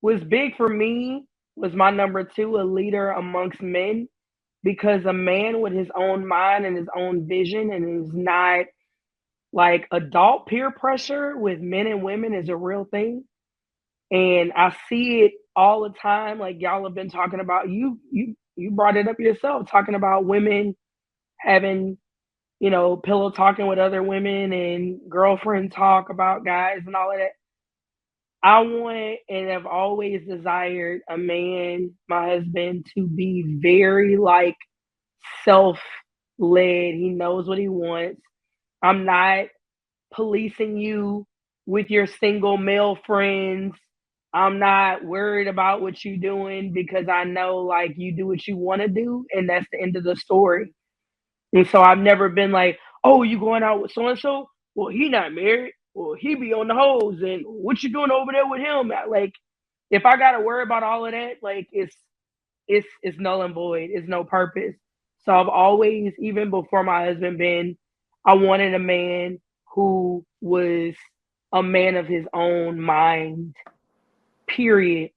what's big for me was my number two, a leader amongst men, because a man with his own mind and his own vision and is not like adult peer pressure with men and women is a real thing. And I see it all the time. Like y'all have been talking about, you brought it up yourself, talking about women having, pillow talking with other women and girlfriend talk about guys and all of that. I want and have always desired a man, my husband, to be very like self led. He knows what he wants. I'm not policing you with your single male friends. I'm not worried about what you're doing because I know like you do what you want to do and that's the end of the story. And so I've never been like, oh, you going out with so and so? Well, he not married. Well, he be on the hose, and what you doing over there with him? Like, if I gotta worry about all of that, like it's null and void. It's no purpose. So I've always, even before my husband been, I wanted a man who was a man of his own mind. Period.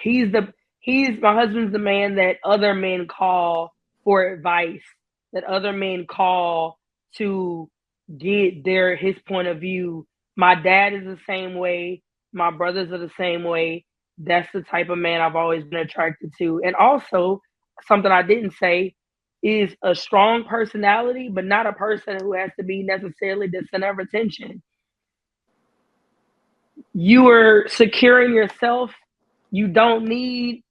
He's the he's my husband's the man that other men call for advice, that other men call to get his point of view. My dad is the same way. My brothers are the same way. That's the type of man I've always been attracted to. And also, something I didn't say is a strong personality, but not a person who has to be necessarily the center of attention. You are securing yourself. You don't need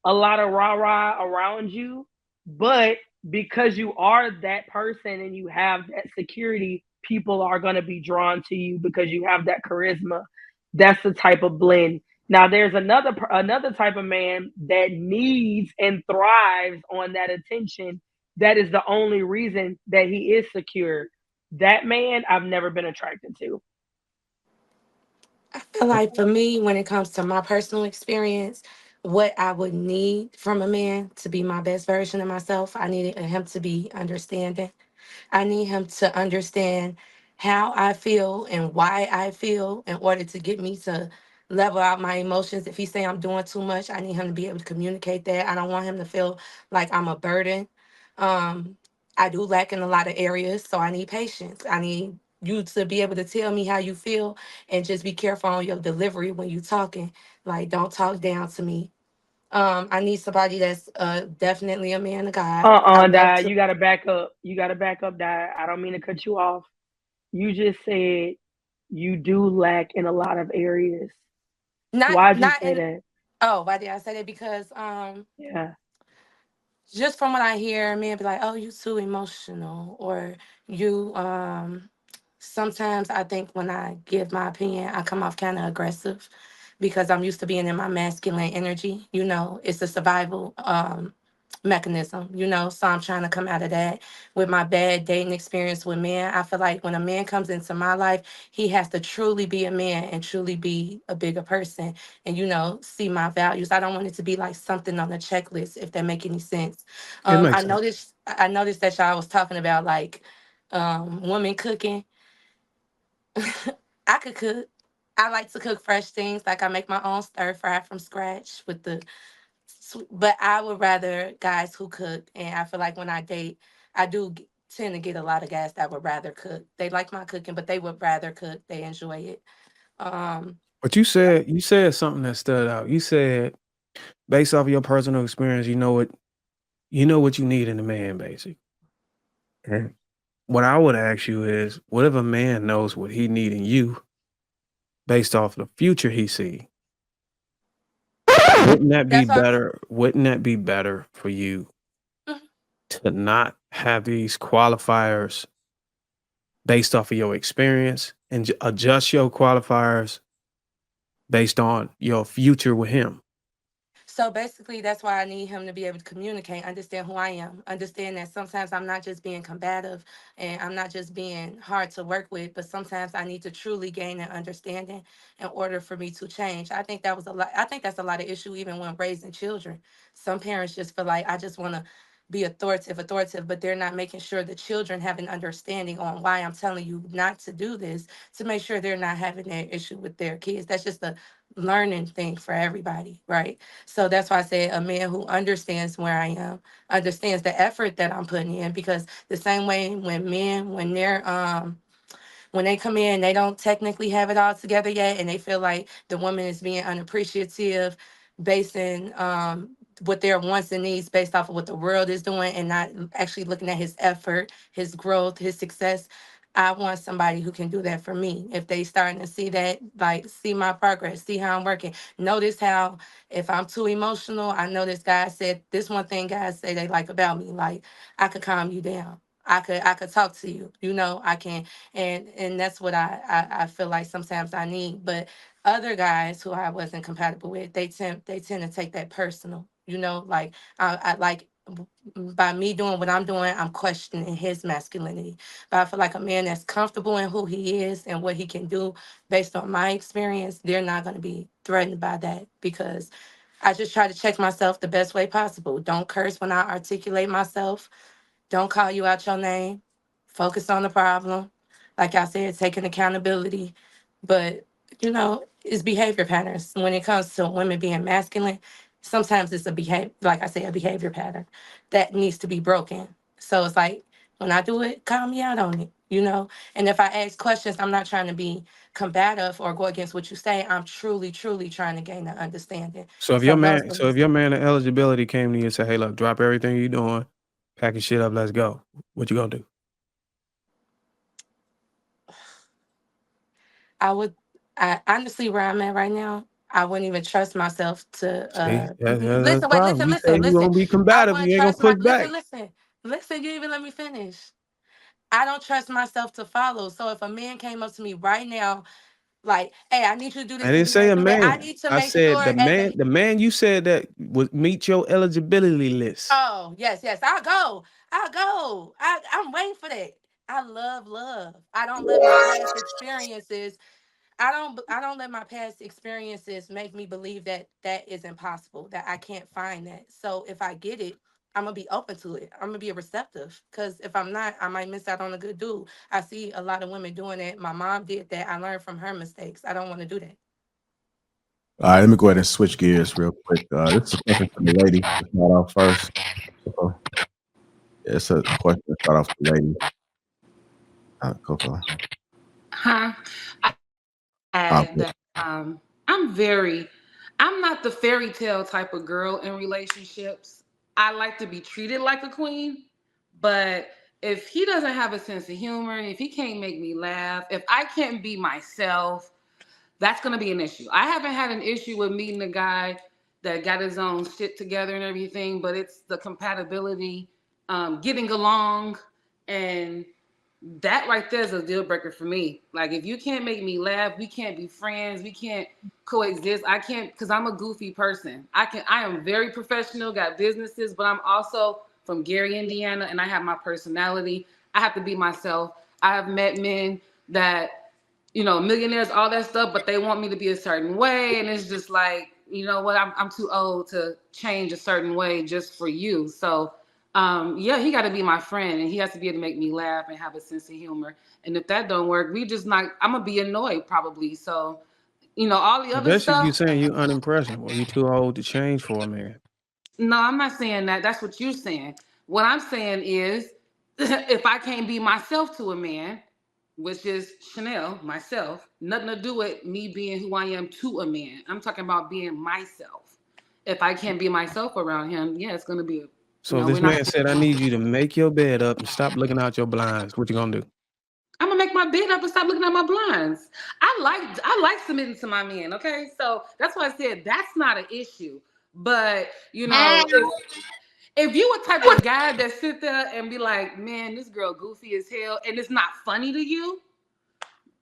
a lot of rah rah around you, but because you are that person and you have that security, people are going to be drawn to you because you have that charisma. That's the type of blend. Now there's another type of man that needs and thrives on that attention. That is the only reason that he is secure. That man I've never been attracted to. I feel like for me, when it comes to my personal experience, what I would need from a man to be my best version of myself, I needed him to be understanding. I need him to understand how I feel and why I feel in order to get me to level out my emotions. If he say I'm doing too much, I need him to be able to communicate that. I don't want him to feel like I'm a burden. Um, I do lack in a lot of areas, so I need patience. I need you to be able to tell me how you feel and just be careful on your delivery when you talking. Like, don't talk down to me. I need somebody that's definitely a man of God. I love Dad, to you gotta back up. You gotta back up, Dad. I don't mean to cut you off. You just said you do lack in a lot of areas. not Why'd you not say in. that? Oh, why did I say that? Because Yeah. just from what I hear, men be like, "Oh, you too emotional," or you sometimes I think when I give my opinion, I come off kind of aggressive because I'm used to being in my masculine energy. It's a survival mechanism, so I'm trying to come out of that with my bad dating experience with men. I feel like when a man comes into my life, he has to truly be a man and truly be a bigger person and see my values. I don't want it to be like something on the checklist, if that make any sense. It I makes sense. noticed that y'all was talking about like women cooking. I could cook. I like to cook fresh things. Like I make my own stir fry from scratch with the but I would rather guys who cook. And I feel like when I date, I do tend to get a lot of guys that would rather cook. They like my cooking, but they would rather cook. They enjoy it. Um, But you said something that stood out. You said based off of your personal experience, you know what you need in a man, basic. And what I would ask you is, what if a man knows what he need in you based off the future he see? Wouldn't that be that's what. better? Wouldn't that be better for you Mhm. to not have these qualifiers based off of your experience and adjust your qualifiers based on your future with him? So basically, that's why I need him to be able to communicate, understand who I am, understand that sometimes I'm not just being combative and I'm not just being hard to work with, but sometimes I need to truly gain an understanding in order for me to change. I think that was a lot. I think that's a lot of issue even when raising children. Some parents just feel like I just want to be authoritative, but they're not making sure the children have an understanding on why I'm telling you not to do this, to make sure they're not having that issue with their kids. That's just a learning thing for everybody, right? So that's why I say a man who understands where I am, understands the effort that I'm putting in, because the same way when men, when they come in, they don't technically have it all together yet, and they feel like the woman is being unappreciative, basing what their wants and needs based off of what the world is doing, and not actually looking at his effort, his growth, his success. I want somebody who can do that for me. If they starting to see that, like see my progress, see how I'm working. Notice how if I'm too emotional, I notice God said this one thing guys say they like about me. Like I could calm you down. I could talk to you. I can, and that's what I feel like sometimes I need. But other guys who I wasn't compatible with, they tend to take that personal. Like I like by me doing what I'm doing, I'm questioning his masculinity. But I feel like a man that's comfortable in who he is and what he can do based on my experience, they're not going to be threatened by that, because I just try to check myself the best way possible. Don't curse when I articulate myself. Don't call you out your name. Focus on the problem. Like I said, taking accountability. But, it's behavior patterns. When it comes to women being masculine, sometimes it's like I say, a behavior pattern that needs to be broken. So it's like, when I do it, call me out on it. And if I ask questions, I'm not trying to be combative or go against what you say. I'm truly, truly trying to gain an understanding. So if So your those man, are so if your man of eligibility came to you and said, "Hey, look, drop everything you're doing, pack your shit up, let's go," what you gonna do? I would, honestly, where I'm at right now, I wouldn't even trust myself to See, that's the listen. Wait, problem. listen, You say listen, you listen. gonna be I combative, wouldn't you ain't gonna trust my push back. listen. You even let me finish. I don't trust myself to follow. So if a man came up to me right now, like, "Hey, I need you to do I this, didn't do say that, a do that," I man. need to I make said sure as a the man you said that would meet your eligibility list. oh yes, yes, I'll go. I'm waiting for that. I love love. I don't let my past experiences I don't let my past experiences make me believe that that is impossible, that I can't find that. So if I get it, I'm gonna be open to it. I'm gonna be receptive, because if I'm not, I might miss out on a good dude. I see a lot of women doing that. My mom did that. I learned from her mistakes. I don't want to do that. All right, let me go ahead and switch gears real quick. This is a question for the lady to start off first. Coco. Yeah, it's a question to start off for the lady. Coco. Huh? I Uh, add that I'm not the fairy tale type of girl in relationships. I like to be treated like a queen, but if he doesn't have a sense of humor, if he can't make me laugh, if I can't be myself, that's going to be an issue. I haven't had an issue with meeting a guy that got his own shit together and everything, but it's the compatibility, getting along, and that right there is a deal breaker for me. Like if you can't make me laugh, we can't be friends, we can't coexist. I can't, because I'm a goofy person. I am very professional, got businesses, but I'm also from Gary, Indiana, and I have my personality. I have to be myself. I have met men that, millionaires, all that stuff, but they want me to be a certain way. And it's just like, you know what, I'm too old to change a certain way just for you. So yeah, he got to be my friend, and he has to be able to make me laugh and have a sense of humor. And if that don't work, we just not. I'm gonna be annoyed probably. So, all the So other basically, you stuff. saying you unimpressionable. You too old to change for a man. No, I'm not saying that. That's what you're saying. What I'm saying is, if I can't be myself to a man, which is Chanel, myself, nothing to do with me being who I am to a man. I'm talking about being myself. If I can't be myself around him, yeah, it's gonna be So if we're this not. man said, "I need you to make your bed up and stop looking out your blinds," what you gonna do? I'm gonna make my bed up and stop looking at my blinds. I like submitting to my men. Okay, so that's why I said that's not an issue. But if you a type of guy that sit there and be like, man, this girl goofy as hell, and it's not funny to you,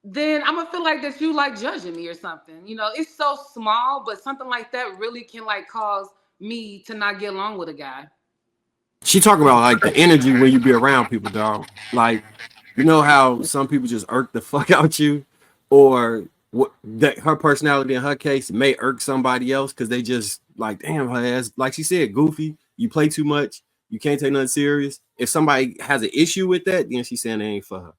then I'm gonna feel like that you like judging me or something. It's so small, but something like that really can like cause me to not get along with a guy. She talking about like the energy when you be around people, dog. Like, you know how some people just irk the fuck out you, or what that her personality in her case may irk somebody else because they just like, damn, her ass, like she said, goofy. You play too much. You can't take nothing serious. If somebody has an issue with that, then she's saying they ain't for her.